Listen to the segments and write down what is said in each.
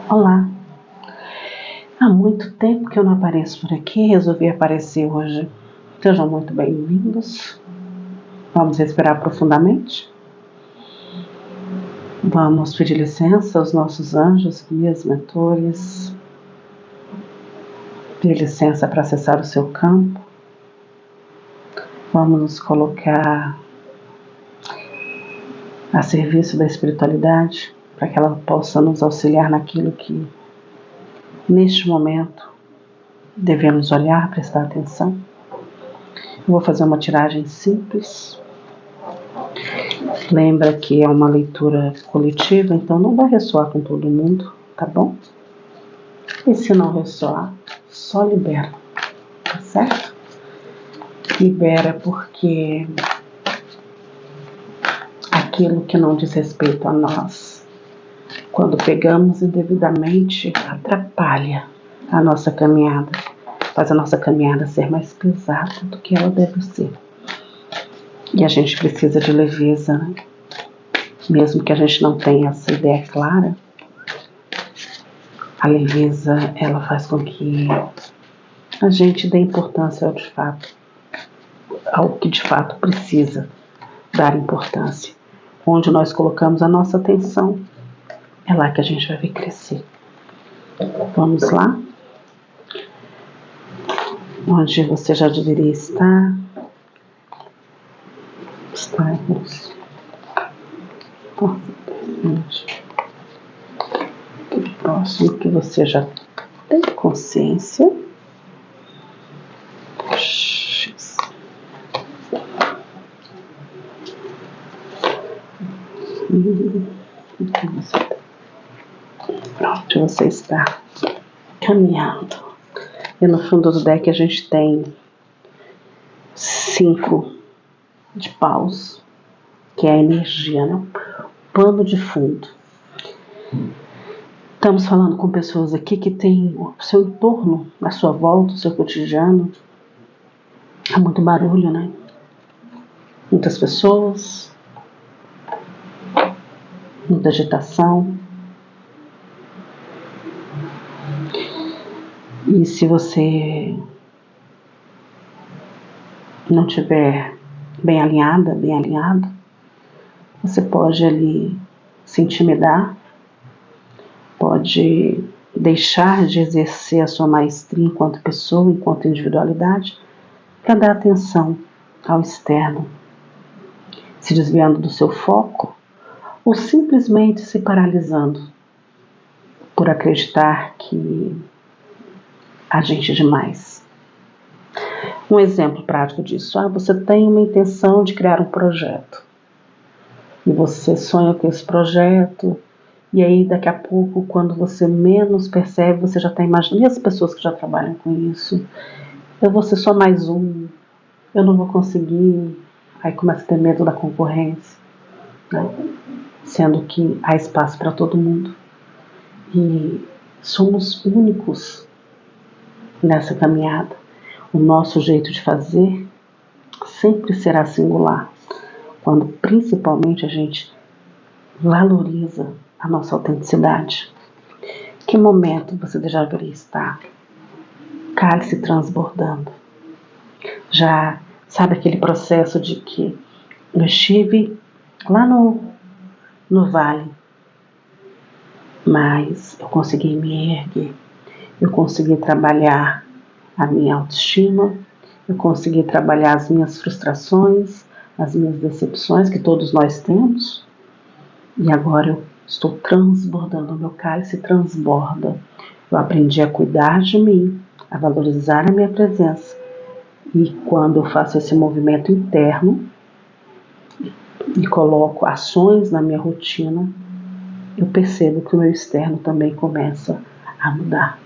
Olá, há muito tempo que eu não apareço por aqui, resolvi aparecer hoje. Sejam muito bem-vindos. Vamos respirar profundamente. Vamos pedir licença aos nossos anjos, guias, mentores. Pedir licença para acessar o seu campo. Vamos nos colocar a serviço da espiritualidade, para que ela possa nos auxiliar naquilo que, neste momento, devemos olhar, prestar atenção. Eu vou fazer uma tiragem simples. Lembra que é uma leitura coletiva, então não vai ressoar com todo mundo, tá bom? E se não ressoar, só libera, tá certo? Libera porque aquilo que não diz respeito a nós, quando pegamos indevidamente, atrapalha a nossa caminhada, faz a nossa caminhada ser mais pesada do que ela deve ser. E a gente precisa de leveza, né? Mesmo que a gente não tenha essa ideia clara, a leveza, ela faz com que a gente dê importância ao que de fato precisa dar importância. Onde nós colocamos a nossa atenção, é lá que a gente vai ver crescer. Vamos lá? Onde você já deveria estar. Estamos. Próximo que você já tem consciência. Pronto, você está caminhando. E no fundo do deck a gente tem 5 de paus, que é a energia, né? Pano de fundo. Estamos falando com pessoas aqui que têm o seu entorno, a sua volta, o seu cotidiano. Há muito barulho, né? Muitas pessoas, muita agitação. E se você não estiver bem alinhada, bem alinhado, você pode ali se intimidar, pode deixar de exercer a sua maestria enquanto pessoa, enquanto individualidade, para dar atenção ao externo, se desviando do seu foco ou simplesmente se paralisando por acreditar que a gente é demais. Um exemplo prático disso: você tem uma intenção de criar um projeto e você sonha com esse projeto, e aí daqui a pouco, quando você menos percebe, você já está imaginando, e as pessoas que já trabalham com isso, eu vou ser só mais um, eu não vou conseguir, aí começa a ter medo da concorrência, né? Sendo que há espaço para todo mundo e somos únicos nessa caminhada. O nosso jeito de fazer sempre será singular, quando principalmente a gente valoriza a nossa autenticidade. Que momento você já deveria estar? Cálice transbordando. Já sabe aquele processo de que eu estive lá no vale, mas eu consegui me erguer, eu consegui trabalhar a minha autoestima, eu consegui trabalhar as minhas frustrações, as minhas decepções, que todos nós temos, e agora eu estou transbordando, o meu cálice transborda. Eu aprendi a cuidar de mim, a valorizar a minha presença, e quando eu faço esse movimento interno e coloco ações na minha rotina, eu percebo que o meu externo também começa a mudar.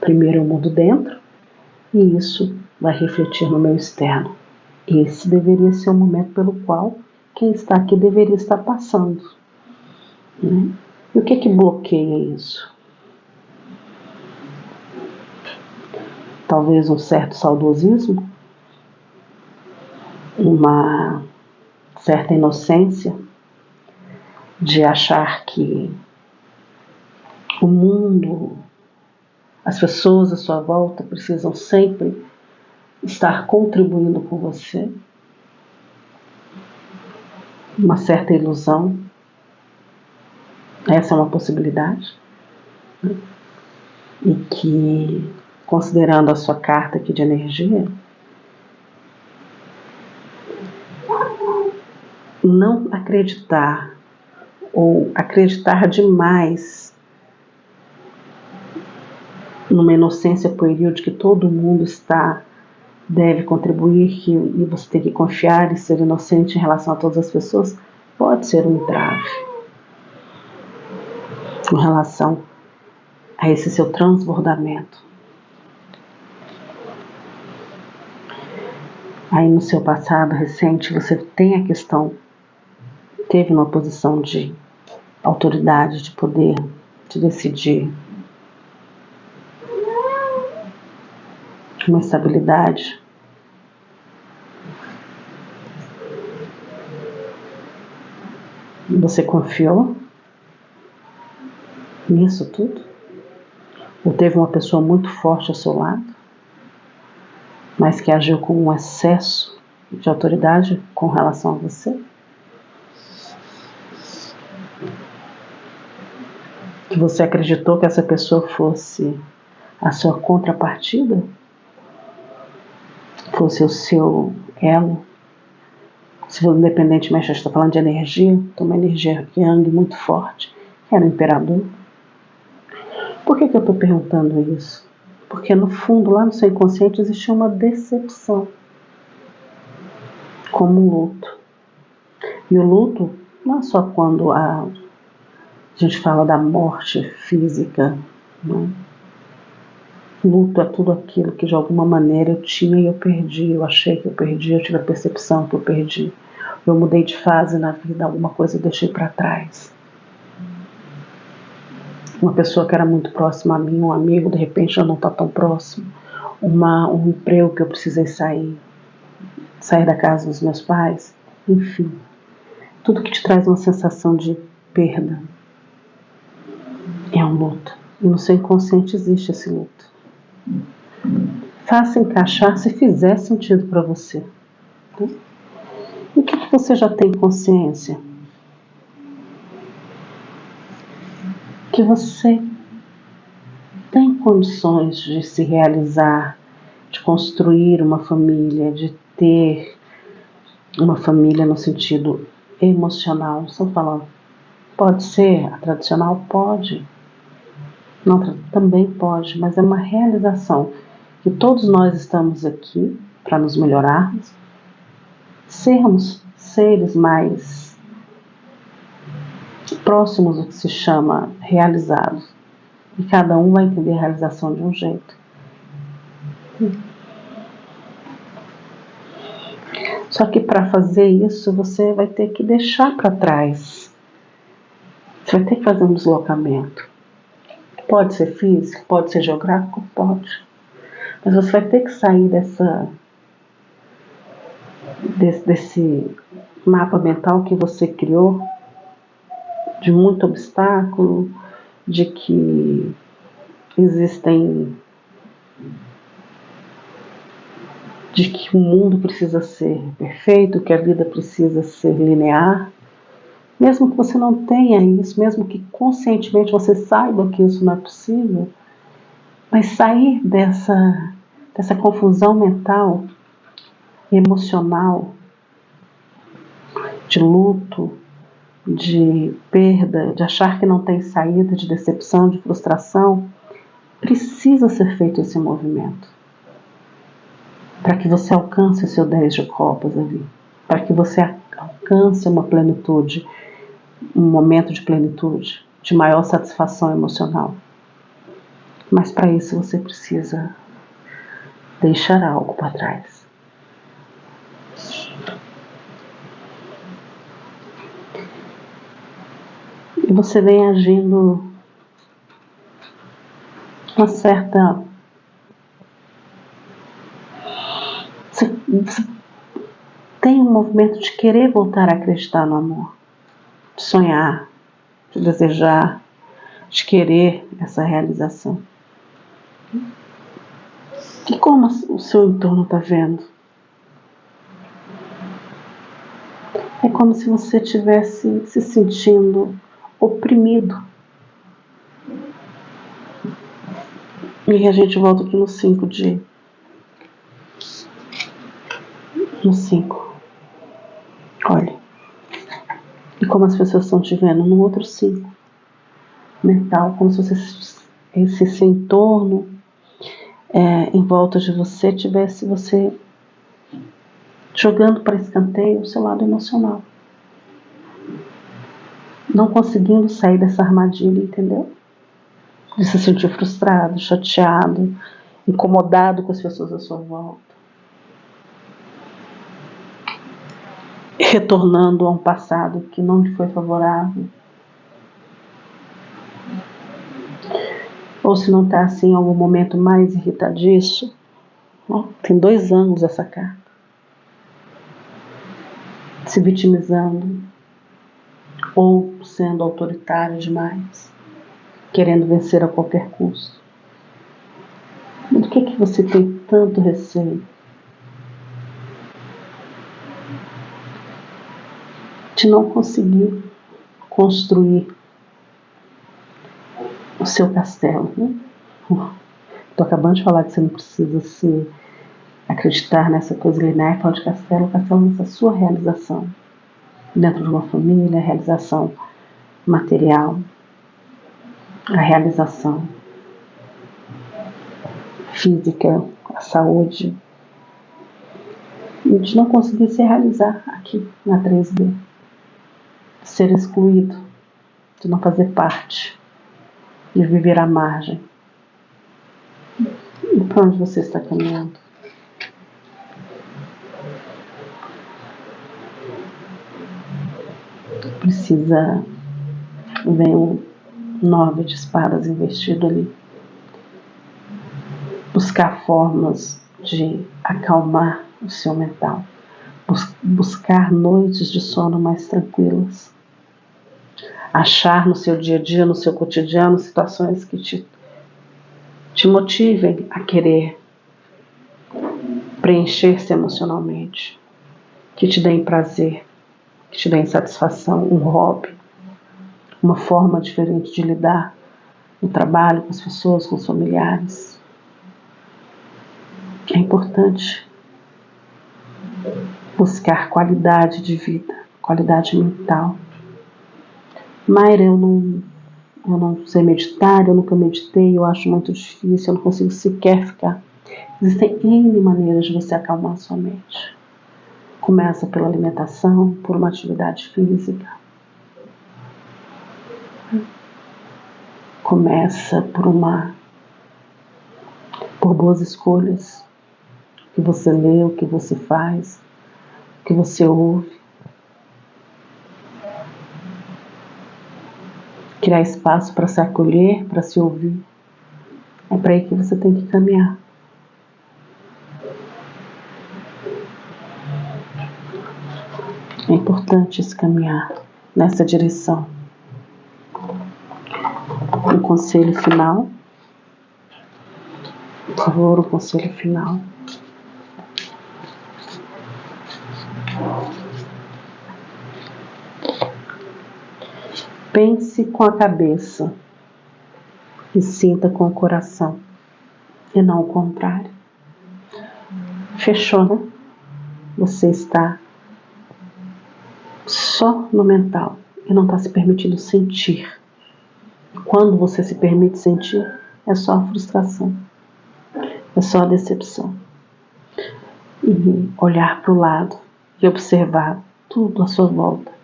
Primeiro eu mudo dentro, e isso vai refletir no meu externo. Esse deveria ser o momento pelo qual quem está aqui deveria estar passando, né? E o que bloqueia isso? Talvez um certo saudosismo, uma certa inocência de achar que O mundo, as pessoas à sua volta precisam sempre estar contribuindo com você. Uma certa ilusão. Essa é uma possibilidade. E que, considerando a sua carta aqui de energia, não acreditar ou acreditar demais numa inocência pueril de que todo mundo deve contribuir e você tem que confiar e ser inocente em relação a todas as pessoas, pode ser um entrave em relação a esse seu transbordamento. Aí no seu passado recente você tem a questão, teve uma posição de autoridade, de poder, de decidir, uma estabilidade. Você confiou nisso tudo? Ou teve uma pessoa muito forte ao seu lado, mas que agiu com um excesso de autoridade com relação a você? Que você acreditou que essa pessoa fosse a sua contrapartida? Fosse o seu elo? Se for independentemente, a gente está falando de energia, então uma energia yang muito forte, que era o imperador. Por que eu estou perguntando isso? Porque no fundo, lá no seu inconsciente, existia uma decepção, como um luto. E o luto não é só quando a gente fala da morte física, não. Luto é tudo aquilo que de alguma maneira eu tinha e eu perdi, eu achei que eu perdi, eu tive a percepção que eu perdi. Eu mudei de fase na vida, alguma coisa eu deixei para trás. Uma pessoa que era muito próxima a mim, um amigo, de repente já não está tão próximo. Um emprego que eu precisei sair da casa dos meus pais, enfim. Tudo que te traz uma sensação de perda é um luto. E no seu inconsciente existe esse luto. Faça encaixar se fizer sentido para você. O que você já tem consciência? Que você tem condições de se realizar, de construir uma família, de ter uma família no sentido emocional. Não estou falando, pode ser a tradicional? Pode. Não, também pode, mas é uma realização que todos nós estamos aqui para nos melhorarmos, sermos seres mais próximos do que se chama realizados. E cada um vai entender a realização de um jeito. Só que para fazer isso, você vai ter que deixar para trás. Você vai ter que fazer um deslocamento. Pode ser físico, pode ser geográfico, pode. Mas você vai ter que sair desse mapa mental que você criou, de muito obstáculo, de que de que o mundo precisa ser perfeito, que a vida precisa ser linear. Mesmo que você não tenha isso, mesmo que conscientemente você saiba que isso não é possível, mas sair dessa confusão mental, emocional, de luto, de perda, de achar que não tem saída, de decepção, de frustração, precisa ser feito esse movimento para que você alcance o seu 10 de copas ali, para que você alcance uma plenitude, um momento de plenitude, de maior satisfação emocional. Mas para isso você precisa deixar algo para trás. E você vem agindo uma certa... Você tem um movimento de querer voltar a acreditar no amor, de sonhar, de desejar, de querer essa realização. E como o seu entorno está vendo? É como se você estivesse se sentindo oprimido. E a gente volta aqui no 5 de... No 5. Olha. E como as pessoas estão te vendo no outro 5. Mental, como se esse entorno em volta de você tivesse você jogando para escanteio o seu lado emocional. Não conseguindo sair dessa armadilha, entendeu? De se sentir frustrado, chateado, incomodado com as pessoas à sua volta. Retornando a um passado que não lhe foi favorável. Ou se não está assim em algum momento mais irritadiço. Tem 2 ângulos essa carta. Se vitimizando. Ou sendo autoritário demais. Querendo vencer a qualquer custo. Do que você tem tanto receio? De não conseguir construir o seu castelo. Estou acabando de falar que você não precisa se acreditar nessa coisa linear, falar de castelo. O castelo é essa sua realização. Dentro de uma família, a realização material, a realização física, a saúde. E de não conseguir se realizar aqui na 3D. Ser excluído, de não fazer parte, de viver à margem. E para onde você está caminhando? Precisa ver o 9 de espadas investido ali. Buscar formas de acalmar o seu mental. Buscar noites de sono mais tranquilas. Achar no seu dia a dia, no seu cotidiano, situações que te motivem a querer preencher-se emocionalmente, que te deem prazer, que te deem satisfação, um hobby, uma forma diferente de lidar no trabalho, com as pessoas, com os familiares. É importante buscar qualidade de vida, qualidade mental. Mayra, eu não sei meditar, eu nunca meditei, eu acho muito difícil, eu não consigo sequer ficar. Existem N maneiras de você acalmar a sua mente. Começa pela alimentação, por uma atividade física. Começa por boas escolhas. O que você lê, o que você faz, o que você ouve. Criar espaço para se acolher, para se ouvir. É para aí que você tem que caminhar. É importante esse caminhar nessa direção. Um conselho final. Por favor, um conselho final. Pense com a cabeça e sinta com o coração, e não o contrário. Fechou, né? Você está só no mental e não está se permitindo sentir. Quando você se permite sentir, é só a frustração, é só a decepção. E olhar para o lado e observar tudo à sua volta.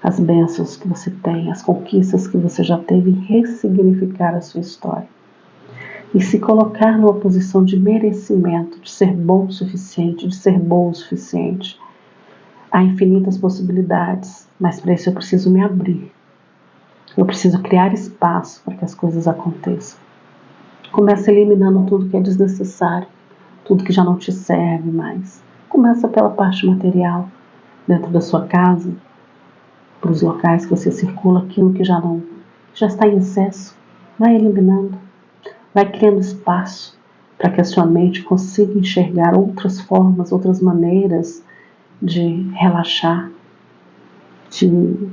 As bênçãos que você tem, as conquistas que você já teve, e ressignificar a sua história. E se colocar numa posição de merecimento, de ser bom o suficiente, de ser bom o suficiente. Há infinitas possibilidades, mas para isso eu preciso me abrir. Eu preciso criar espaço para que as coisas aconteçam. Começa eliminando tudo que é desnecessário, tudo que já não te serve mais. Começa pela parte material, dentro da sua casa, para os locais que você circula, aquilo que já está em excesso. Vai eliminando, vai criando espaço para que a sua mente consiga enxergar outras formas, outras maneiras de relaxar, de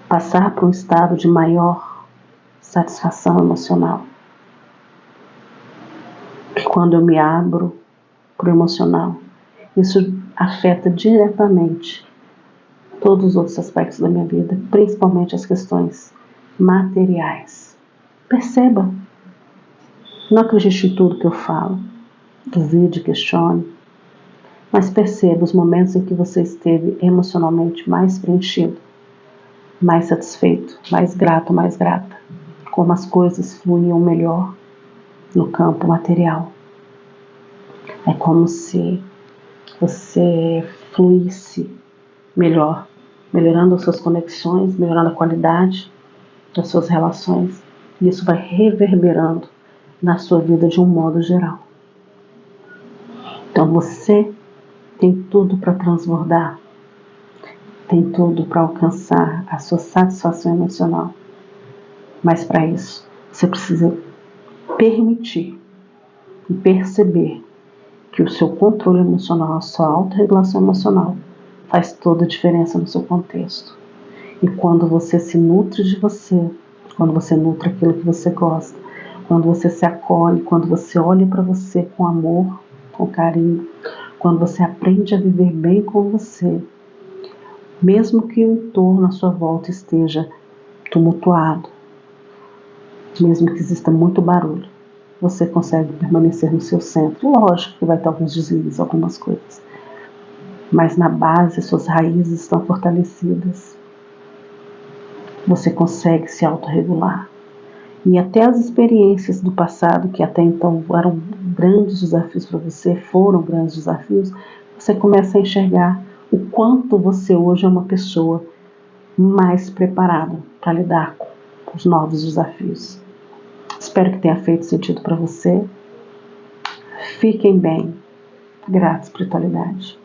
passar por um estado de maior satisfação emocional. Quando eu me abro para o emocional, isso afeta diretamente todos os outros aspectos da minha vida, principalmente as questões materiais. Perceba, não acredite em tudo que eu falo, duvide, questione, mas perceba os momentos em que você esteve emocionalmente mais preenchido, mais satisfeito, mais grato, mais grata, como as coisas fluíam melhor no campo material. É como se você fluísse melhor, melhorando as suas conexões, melhorando a qualidade das suas relações, e isso vai reverberando na sua vida de um modo geral. Então você tem tudo para transbordar, tem tudo para alcançar a sua satisfação emocional, mas para isso você precisa permitir e perceber que o seu controle emocional, a sua autorregulação emocional faz toda a diferença no seu contexto. E quando você se nutre de você, quando você nutre aquilo que você gosta, quando você se acolhe, quando você olha para você com amor, com carinho, quando você aprende a viver bem com você, mesmo que o entorno à sua volta esteja tumultuado, mesmo que exista muito barulho, você consegue permanecer no seu centro. Lógico que vai ter alguns deslizes, algumas coisas, mas na base suas raízes estão fortalecidas. Você consegue se autorregular. E até as experiências do passado, que até então eram grandes desafios para você, foram grandes desafios, você começa a enxergar o quanto você hoje é uma pessoa mais preparada para lidar com os novos desafios. Espero que tenha feito sentido para você. Fiquem bem. Grata espiritualidade.